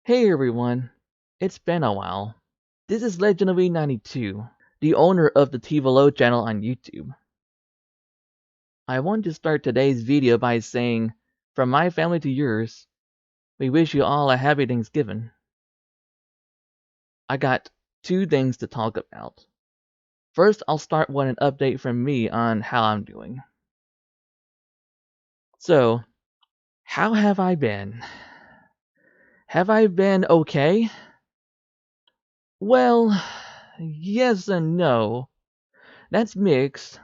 Hey everyone, it's been a while. This is LegendOfWii92, the owner of the TVLO channel on YouTube. I want to start today's video by saying, from my family to yours, we wish you all a happy Thanksgiving. I got two things to talk about. First, I'll start with an update from me on how I'm doing. So, how have I been? Have I been okay? Well, yes and no. That's mixed.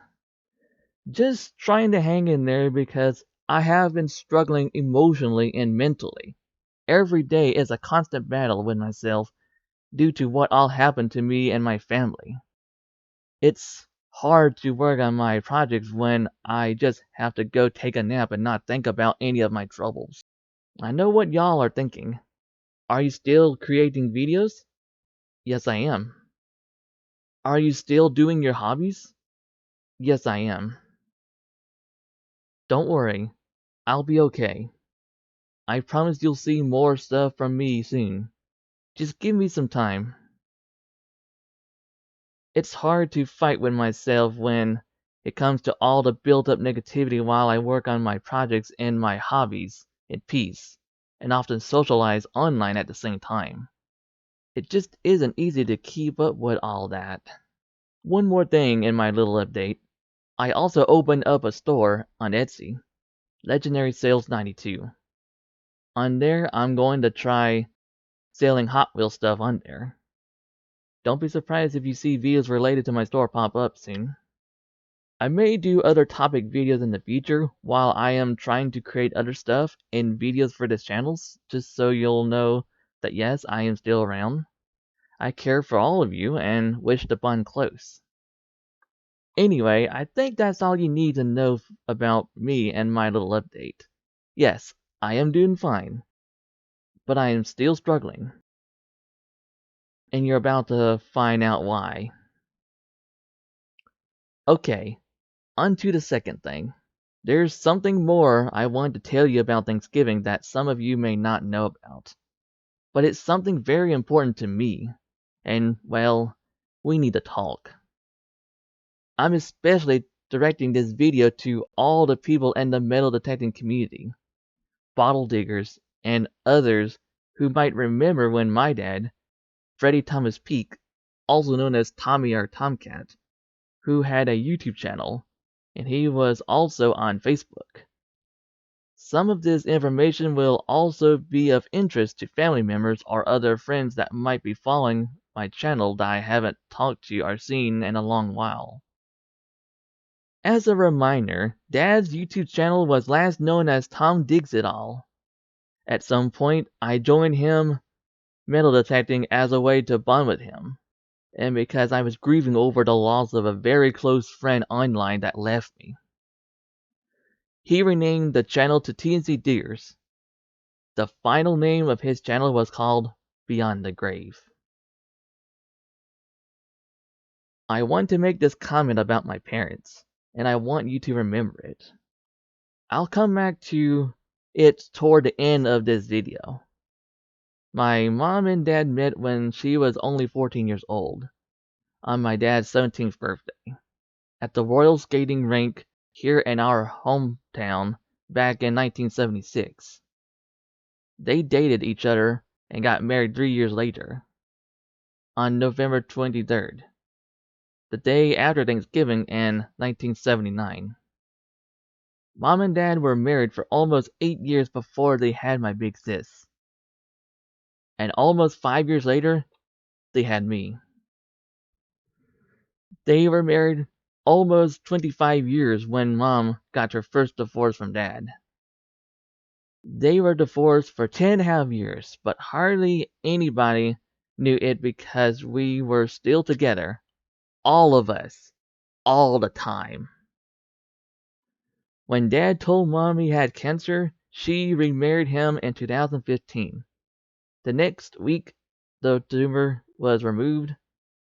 Just trying to hang in there because I have been struggling emotionally and mentally. Every day is a constant battle with myself due to what all happened to me and my family. It's hard to work on my projects when I just have to go take a nap and not think about any of my troubles. I know what y'all are thinking. Are you still creating videos? Yes, I am. Are you still doing your hobbies? Yes, I am. Don't worry, I'll be okay. I promise you'll see more stuff from me soon. Just give me some time. It's hard to fight with myself when it comes to all the built up negativity while I work on my projects and my hobbies in peace, and often socialize online at the same time. It just isn't easy to keep up with all that. One more thing in my little update. I also opened up a store on Etsy, Legendary Sales 92. On there, I'm going to try selling Hot Wheels stuff on there. Don't be surprised if you see videos related to my store pop up soon. I may do other topic videos in the future while I am trying to create other stuff in videos for this channel, just so you'll know that yes, I am still around. I care for all of you and wish to bond close. Anyway, I think that's all you need to know about me and my little update. Yes, I am doing fine, but I am still struggling. And you're about to find out why. Okay, on to the second thing. There's something more I want to tell you about Thanksgiving that some of you may not know about. But it's something very important to me. And, well, we need to talk. I'm especially directing this video to all the people in the metal detecting community, bottle diggers, and others who might remember when my dad, Freddie Thomas Peak, also known as Tommy our Tomcat, who had a YouTube channel, and he was also on Facebook. Some of this information will also be of interest to family members or other friends that might be following my channel that I haven't talked to or seen in a long while. As a reminder, Dad's YouTube channel was last known as Tom Digs It All. At some point, I joined him metal detecting as a way to bond with him, and because I was grieving over the loss of a very close friend online that left me. He renamed the channel to TNC Diggers. The final name of his channel was called Beyond the Grave. I want to make this comment about my parents, and I want you to remember it. I'll come back to it toward the end of this video. My mom and dad met when she was only 14 years old, on my dad's 17th birthday, at the Royal Skating Rink here in our hometown back in 1976. They dated each other and got married 3 years later, on November 23rd, the day after Thanksgiving in 1979. Mom and Dad were married for almost 8 years before they had my big sis. And almost 5 years later, they had me. They were married almost 25 years when Mom got her first divorce from Dad. They were divorced for 10.5 years, but hardly anybody knew it because we were still together. All of us. All the time. When Dad told Mom he had cancer, she remarried him in 2015. The next week, the tumor was removed,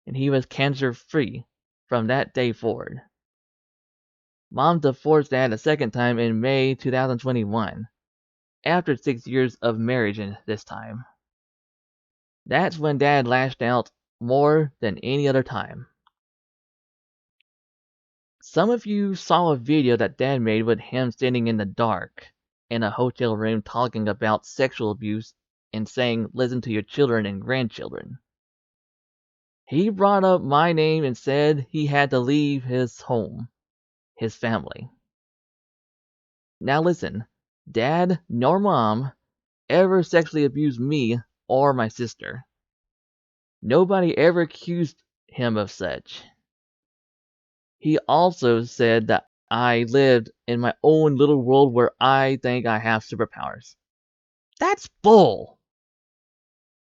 and he was cancer-free from that day forward. Mom divorced Dad a second time in May 2021, after 6 years of marriage this time. That's when Dad lashed out more than any other time. Some of you saw a video that Dad made with him standing in the dark in a hotel room talking about sexual abuse and saying, "Listen to your children and grandchildren." He brought up my name and said he had to leave his home, his family. Now listen, Dad nor Mom ever sexually abused me or my sister. Nobody ever accused him of such. He also said that I lived in my own little world where I think I have superpowers. That's bull!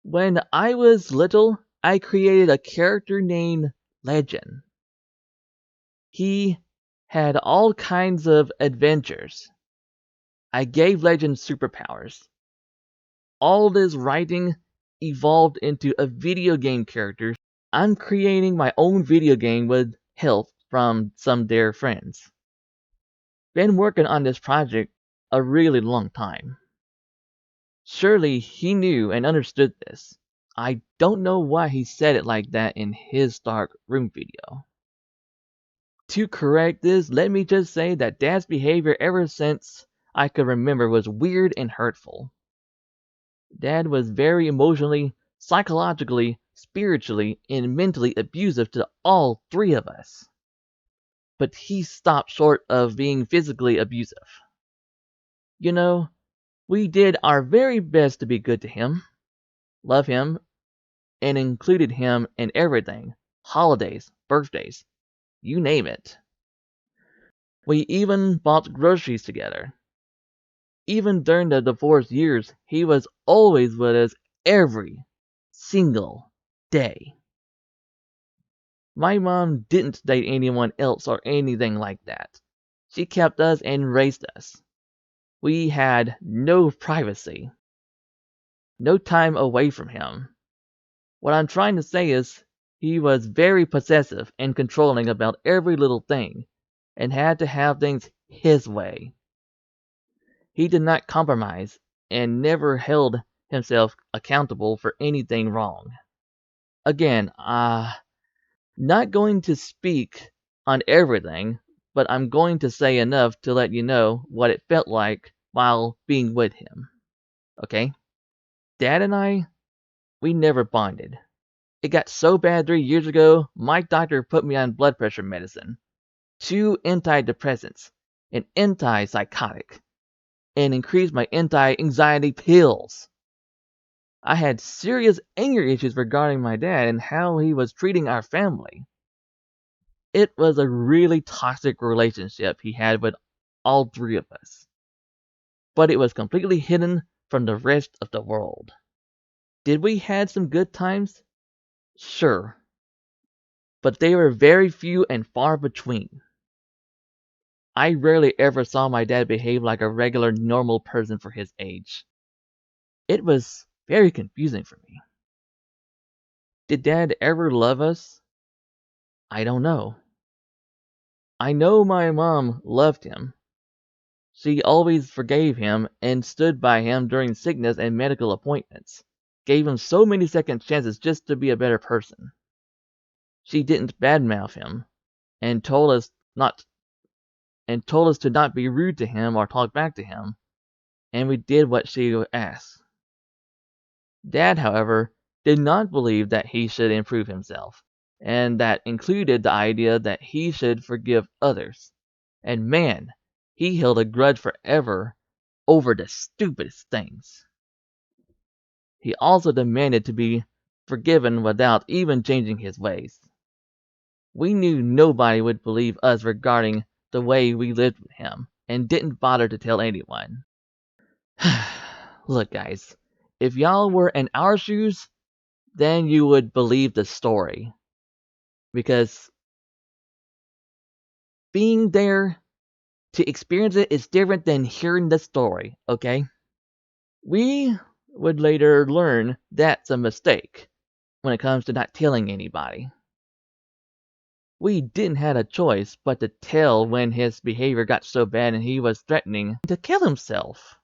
When I was little, I created a character named Legend. He had all kinds of adventures. I gave Legend superpowers. All this writing evolved into a video game character. I'm creating my own video game with help from some dear friends. Been working on this project a really long time. Surely he knew and understood this. I don't know why he said it like that in his dark room video. To correct this, let me just say that Dad's behavior ever since I could remember was weird and hurtful. Dad was very emotionally, psychologically, spiritually, and mentally abusive to all three of us. But he stopped short of being physically abusive. You know, we did our very best to be good to him, love him, and included him in everything. Holidays, birthdays, you name it. We even bought groceries together. Even during the divorce years, he was always with us every single day. My mom didn't date anyone else or anything like that. She kept us and raised us. We had no privacy, no time away from him. What I'm trying to say is, he was very possessive and controlling about every little thing, and had to have things his way. He did not compromise, and never held himself accountable for anything wrong. Again, not going to speak on everything, but I'm going to say enough to let you know what it felt like while being with him. Okay? Dad and I, we never bonded. It got so bad 3 years ago, my doctor put me on blood pressure medicine, 2 antidepressants, an antipsychotic, and increased my anti-anxiety pills. I had serious anger issues regarding my dad and how he was treating our family. It was a really toxic relationship he had with all three of us. But it was completely hidden from the rest of the world. Did we had some good times? Sure. But they were very few and far between. I rarely ever saw my dad behave like a regular normal person for his age. It was very confusing for me. Did Dad ever love us? I don't know. I know my mom loved him. She always forgave him and stood by him during sickness and medical appointments. Gave him so many second chances just to be a better person. She didn't badmouth him and told us to not be rude to him or talk back to him, and we did what she asked. Dad, however, did not believe that he should improve himself, and that included the idea that he should forgive others. And man, he held a grudge forever over the stupidest things. He also demanded to be forgiven without even changing his ways. We knew nobody would believe us regarding the way we lived with him, and didn't bother to tell anyone. Look, guys, if y'all were in our shoes, then you would believe the story. Because being there to experience it is different than hearing the story, okay? We would later learn that's a mistake when it comes to not telling anybody. We didn't have a choice but to tell when his behavior got so bad and he was threatening to kill himself.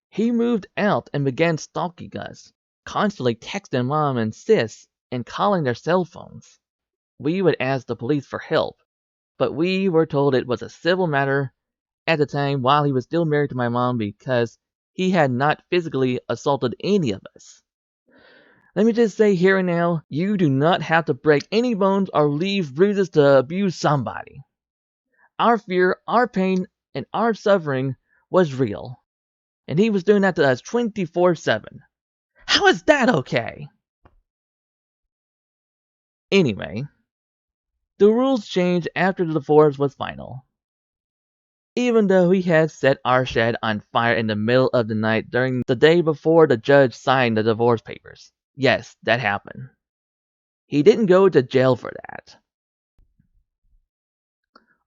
He moved out and began stalking us. constantly texting mom and sis and calling their cell phones. We would ask the police for help, but we were told it was a civil matter at the time while he was still married to my mom because he had not physically assaulted any of us. Let me just say here and now, you do not have to break any bones or leave bruises to abuse somebody. Our fear, our pain, and our suffering was real. And he was doing that to us 24/7. How is that okay? Anyway, the rules changed after the divorce was final. Even though he had set our shed on fire in the middle of the night during the day before the judge signed the divorce papers. Yes, that happened. He didn't go to jail for that.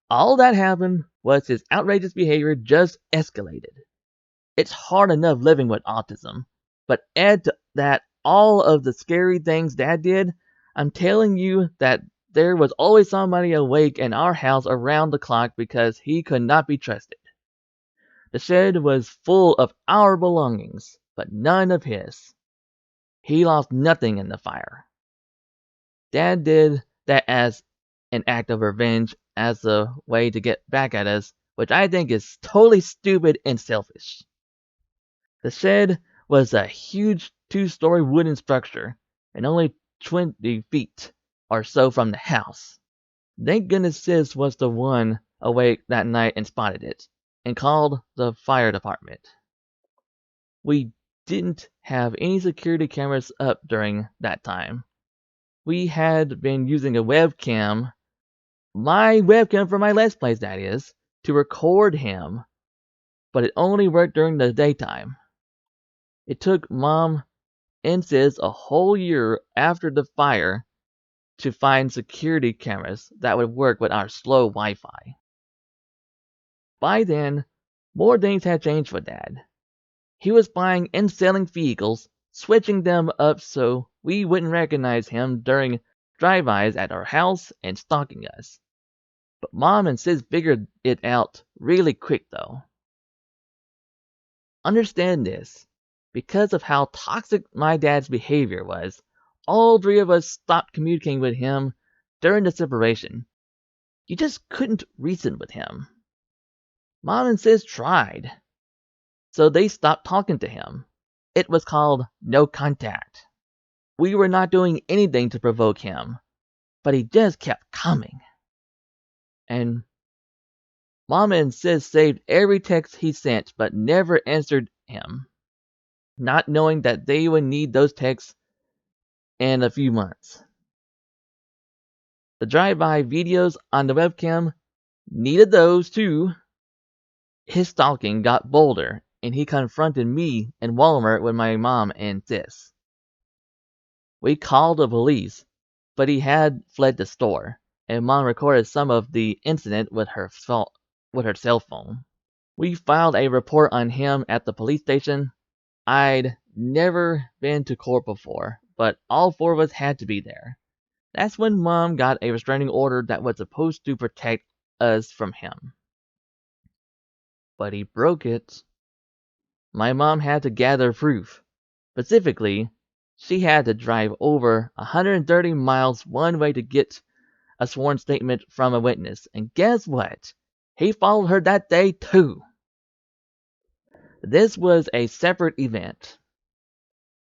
All that happened was his outrageous behavior just escalated. It's hard enough living with autism, but add to that all of the scary things Dad did. I'm telling you that there was always somebody awake in our house around the clock because he could not be trusted. The shed was full of our belongings, but none of his. He lost nothing in the fire. Dad did that as an act of revenge, as a way to get back at us, which I think is totally stupid and selfish. The shed was a huge 2-story wooden structure, and only 20 feet or so from the house. Thank goodness Sis was the one awake that night and spotted it, and called the fire department. We didn't have any security cameras up during that time. We had been using a webcam, my webcam for my Let's Plays that is, to record him, but it only worked during the daytime. It took Mom and Sis a whole year after the fire to find security cameras that would work with our slow Wi-Fi. By then, more things had changed for Dad. He was buying and selling vehicles, switching them up so we wouldn't recognize him during drive-bys at our house and stalking us. But Mom and Sis figured it out really quick though. Understand this, because of how toxic my dad's behavior was, all three of us stopped communicating with him during the separation. You just couldn't reason with him. Mom and Sis tried, so they stopped talking to him. It was called no contact. We were not doing anything to provoke him, but he just kept coming. And Mom and Sis saved every text he sent, but never answered him, not knowing that they would need those texts in a few months. The drive-by videos on the webcam needed those too. His stalking got bolder, and he confronted me in Walmart with my mom and Sis. We called the police, but he had fled the store, and Mom recorded some of the incident with her cell phone. We filed a report on him at the police station. I'd never been to court before, but all four of us had to be there. That's when Mom got a restraining order that was supposed to protect us from him. But he broke it. My mom had to gather proof. Specifically, she had to drive over 130 miles one way to get a sworn statement from a witness. And guess what? He followed her that day too. This was a separate event.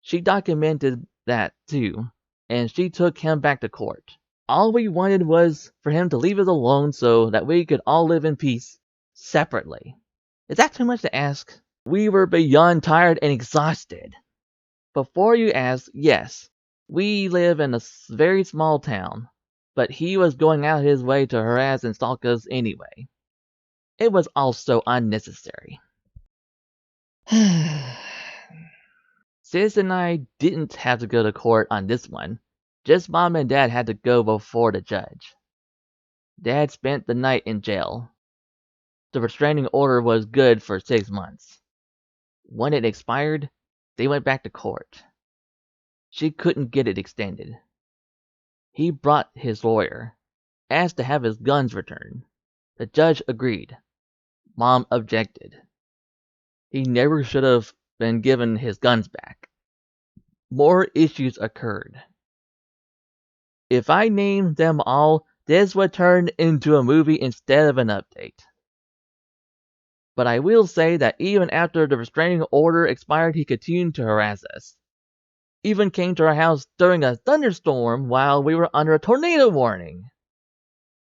She documented that too, and she took him back to court. All we wanted was for him to leave us alone so that we could all live in peace separately. Is that too much to ask? We were beyond tired and exhausted. Before you ask, yes, we live in a very small town, but he was going out his way to harass and stalk us anyway. It was all so unnecessary. Sis and I didn't have to go to court on this one. Just Mom and Dad had to go before the judge. Dad spent the night in jail. The restraining order was good for 6 months. When it expired, they went back to court. She couldn't get it extended. He brought his lawyer, asked to have his guns returned. The judge agreed. Mom objected. He never should have been given his guns back. more issues occurred. If I named them all, this would turn into a movie instead of an update. But I will say that even after the restraining order expired, he continued to harass us. Even came to our house during a thunderstorm while we were under a tornado warning.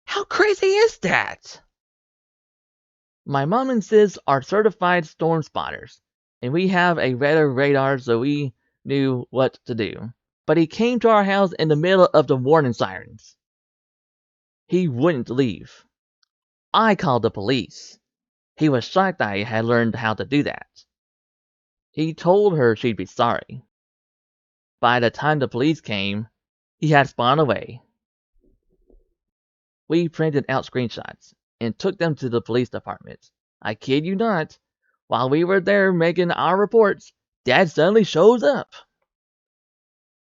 How crazy is that? My mom and sis are certified storm spotters, and we have a weather radar so we knew what to do. But he came to our house in the middle of the warning sirens. He wouldn't leave. I called the police. He was shocked that I had learned how to do that. He told her she'd be sorry. By the time the police came, he had spawned away. We printed out screenshots and took them to the police department. I kid you not, while we were there making our reports, Dad suddenly shows up.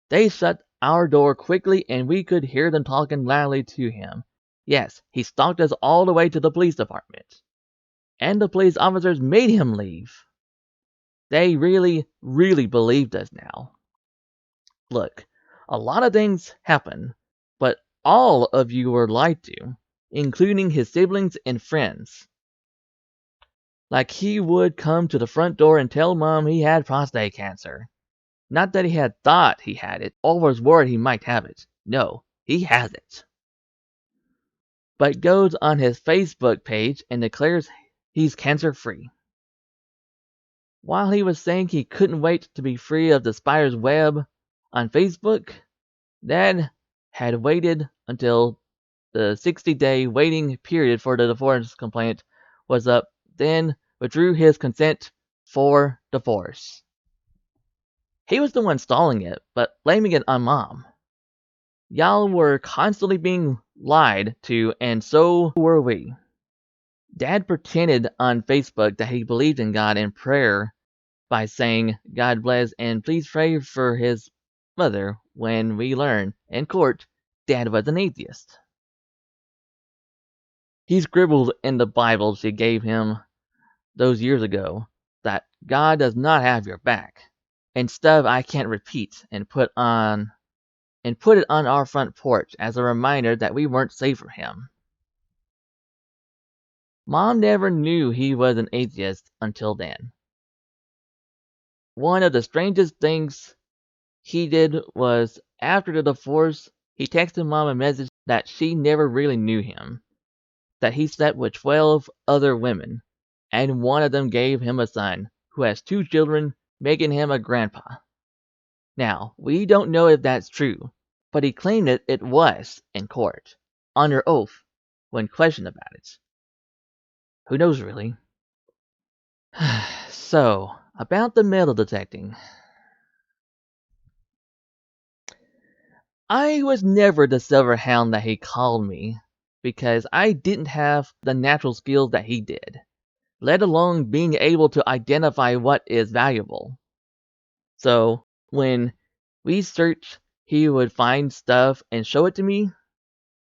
They shut our door quickly and we could hear them talking loudly to him. Yes, he stalked us all the way to the police department. And the police officers made him leave. They really believed us now. Look, a lot of things happen, but all of you were lied to, including his siblings and friends. Like he would come to the front door and tell Mom he had prostate cancer. Not that he had thought he had it, or was worried he might have it. No, he has it. But goes on his Facebook page and declares he's cancer-free. While he was saying he couldn't wait to be free of the spider's web on Facebook, Dad had waited until the 60-day waiting period for the divorce complaint was up, then withdrew his consent for divorce. He was the one stalling it, but blaming it on Mom. Y'all were constantly being lied to, and so were we. Dad pretended on Facebook that he believed in God and prayer by saying, "God bless and please pray for his mother," when we learned in court Dad was an atheist. He scribbled in the Bible she gave him those years ago that God does not have your back, and stuff I can't repeat, and put it on our front porch as a reminder that we weren't safe for him. Mom never knew he was an atheist until then. One of the strangest things he did was, after the divorce, he texted Mom a message that she never really knew him, that he slept with 12 other women, and one of them gave him a son, who has 2 children, making him a grandpa. Now, we don't know if that's true, but he claimed it was in court, under oath, when questioned about it. Who knows, really? So, about the metal detecting. I was never the silver hound that he called me, because I didn't have the natural skills that he did, let alone being able to identify what is valuable. So, when we searched, he would find stuff and show it to me.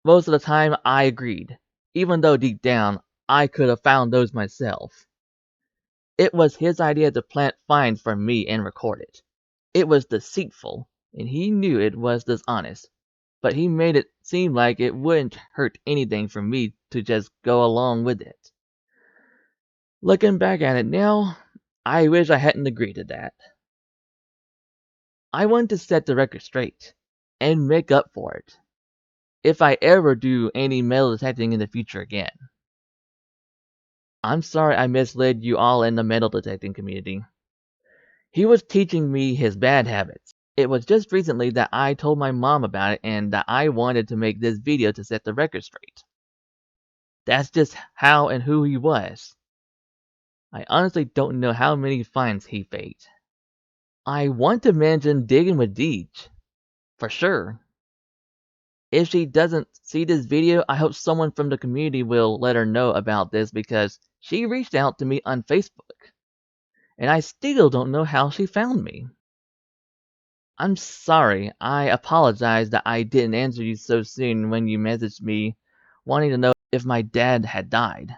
Most of the time I agreed, even though deep down I could have found those myself. It was his idea to plant finds for me and record it. It was deceitful, and he knew it was dishonest, but he made it seem like it wouldn't hurt anything for me to just go along with it. Looking back at it now, I wish I hadn't agreed to that. I want to set the record straight, and make up for it, if I ever do any metal detecting in the future again. I'm sorry I misled you all in the metal detecting community. He was teaching me his bad habits. It was just recently that I told my mom about it and that I wanted to make this video to set the record straight. That's just how and who he was. I honestly don't know how many finds he faked. I want to mention digging with Deej, for sure. If she doesn't see this video, I hope someone from the community will let her know about this, because she reached out to me on Facebook, and I still don't know how she found me. I'm sorry, I apologize that I didn't answer you so soon when you messaged me wanting to know if my dad had died.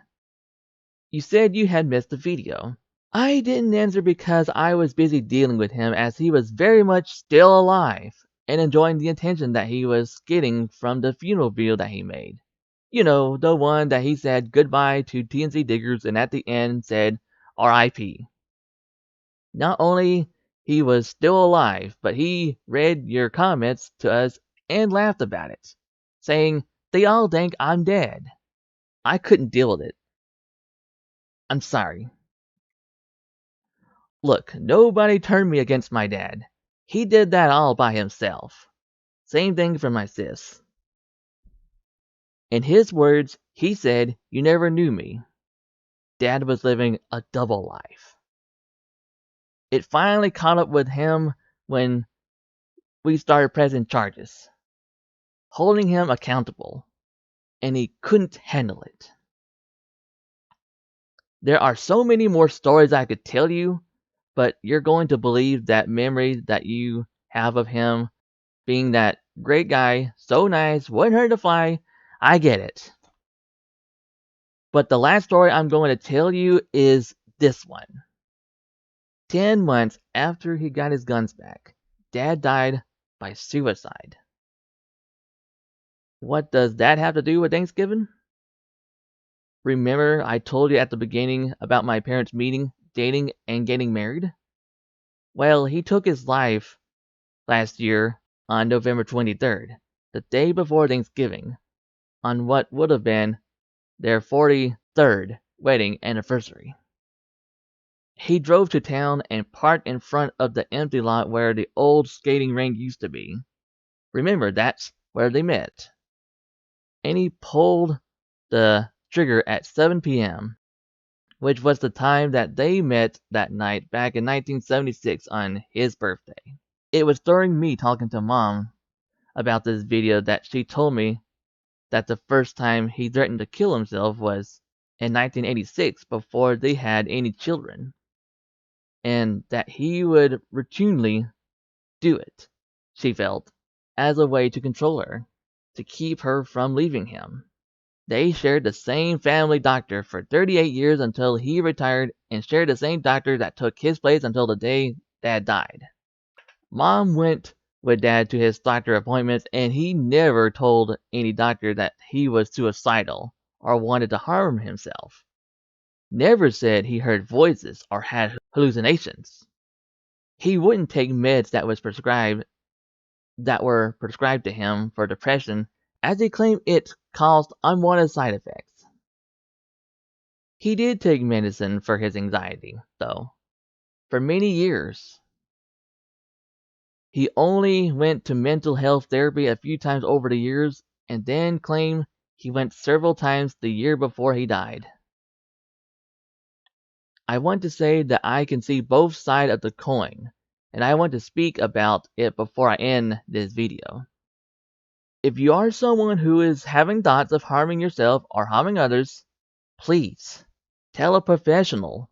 You said you had missed the video. I didn't answer because I was busy dealing with him as he was very much still alive and enjoying the attention that he was getting from the funeral video that he made. You know, the one that he said goodbye to TNC Diggers and at the end said RIP. Not only he was still alive, but he read your comments to us and laughed about it, saying, "They all think I'm dead." I couldn't deal with it. I'm sorry. Look, nobody turned me against my dad. He did that all by himself. Same thing for my sis. In his words, he said, "You never knew me." Dad was living a double life. It finally caught up with him when we started pressing charges, holding him accountable, and he couldn't handle it. There are so many more stories I could tell you, but you're going to believe that memory that you have of him being that great guy, so nice, wouldn't hurt to fly. I get it. But the last story I'm going to tell you is this one. 10 months after he got his guns back, Dad died by suicide. What does that have to do with Thanksgiving? Remember I told you at the beginning about my parents meeting, dating, and getting married? Well, he took his life last year on November 23rd, the day before Thanksgiving, on what would have been their 43rd wedding anniversary. He drove to town and parked in front of the empty lot where the old skating rink used to be. Remember, that's where they met. And he pulled the trigger at 7 p.m., which was the time that they met that night back in 1976 on his birthday. It was during me talking to Mom about this video that she told me that the first time he threatened to kill himself was in 1986 before they had any children, and that he would routinely do it, she felt, as a way to control her, to keep her from leaving him. They shared the same family doctor for 38 years until he retired and shared the same doctor that took his place until the day Dad died. Mom went with Dad to his doctor appointments and he never told any doctor that he was suicidal or wanted to harm himself. Never said he heard voices or had hallucinations. He wouldn't take meds that were prescribed to him for depression as he claimed it caused unwanted side effects. He did take medicine for his anxiety, though, for many years. He only went to mental health therapy a few times over the years and then claimed he went several times the year before he died. I want to say that I can see both sides of the coin, and I want to speak about it before I end this video. If you are someone who is having thoughts of harming yourself or harming others, please tell a professional.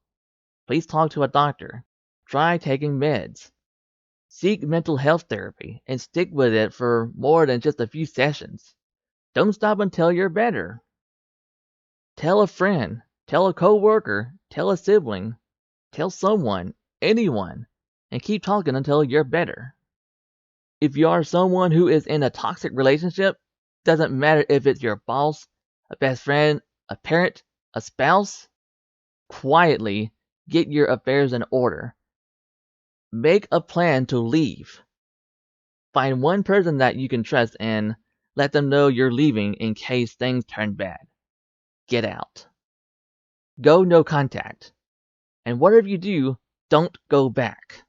Please talk to a doctor. Try taking meds. Seek mental health therapy and stick with it for more than just a few sessions. Don't stop until you're better. Tell a friend, tell a coworker, tell a sibling, tell someone, anyone, and keep talking until you're better. If you are someone who is in a toxic relationship, doesn't matter if it's your boss, a best friend, a parent, a spouse, quietly get your affairs in order. Make a plan to leave. Find one person that you can trust and let them know you're leaving in case things turn bad. Get out. Go no contact. And whatever you do, don't go back.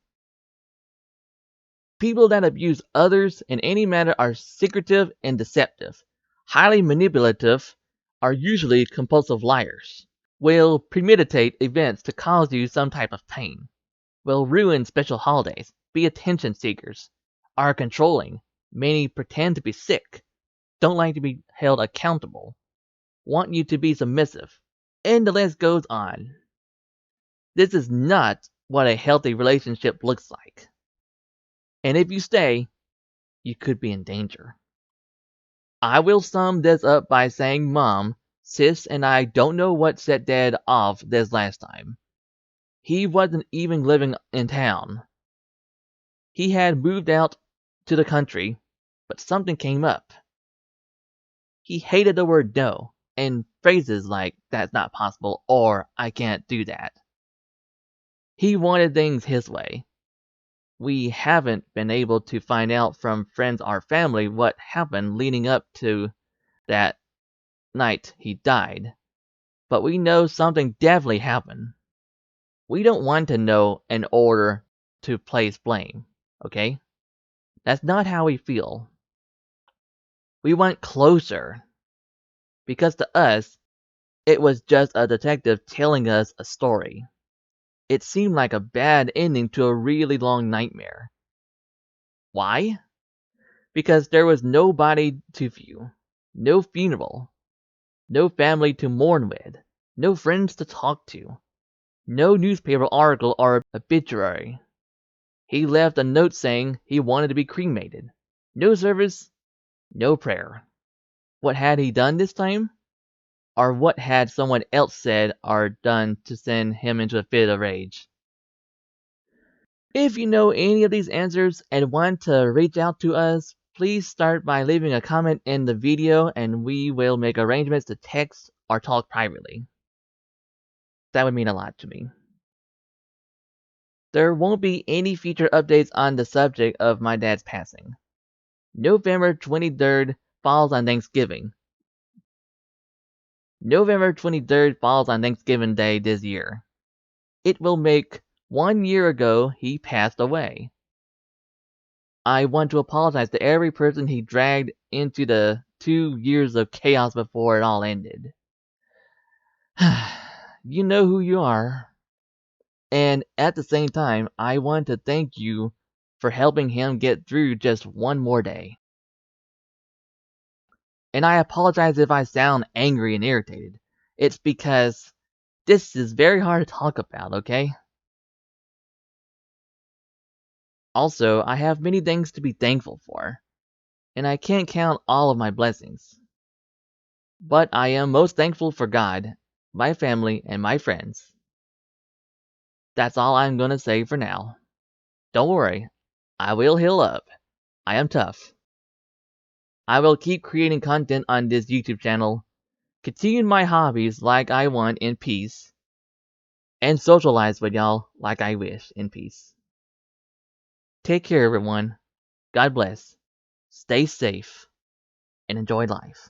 People that abuse others in any manner are secretive and deceptive, highly manipulative, are usually compulsive liars, will premeditate events to cause you some type of pain, will ruin special holidays, be attention seekers, are controlling, many pretend to be sick, don't like to be held accountable, want you to be submissive, and the list goes on. This is not what a healthy relationship looks like. And if you stay, you could be in danger. I will sum this up by saying, Mom, Sis, and I don't know what set Dad off this last time. He wasn't even living in town. He had moved out to the country, but something came up. He hated the word no, and phrases like, "that's not possible," or "I can't do that." He wanted things his way. We haven't been able to find out from friends or family what happened leading up to that night he died, but we know something definitely happened. We don't want to know in order to place blame, okay? That's not how we feel. We want closure, because to us, it was just a detective telling us a story. It seemed like a bad ending to a really long nightmare. Why? Because there was nobody to view, no funeral, no family to mourn with, no friends to talk to, no newspaper article or obituary. He left a note saying he wanted to be cremated. No service, no prayer. What had he done this time? Or what had someone else said or done to send him into a fit of rage? If you know any of these answers and want to reach out to us, please start by leaving a comment in the video and we will make arrangements to text or talk privately. That would mean a lot to me. There won't be any future updates on the subject of my dad's passing. November 23rd falls on Thanksgiving. November 23rd falls on Thanksgiving Day this year. It will make 1 year ago he passed away. I want to apologize to every person he dragged into the 2 years of chaos before it all ended. You know who you are. And at the same time, I want to thank you for helping him get through just one more day. And I apologize if I sound angry and irritated. It's because this is very hard to talk about, okay? Also, I have many things to be thankful for, and I can't count all of my blessings. But I am most thankful for God, my family, and my friends. That's all I'm gonna say for now. Don't worry, I will heal up. I am tough. I will keep creating content on this YouTube channel, continue my hobbies like I want in peace, and socialize with y'all like I wish in peace. Take care, everyone. God bless. Stay safe and enjoy life.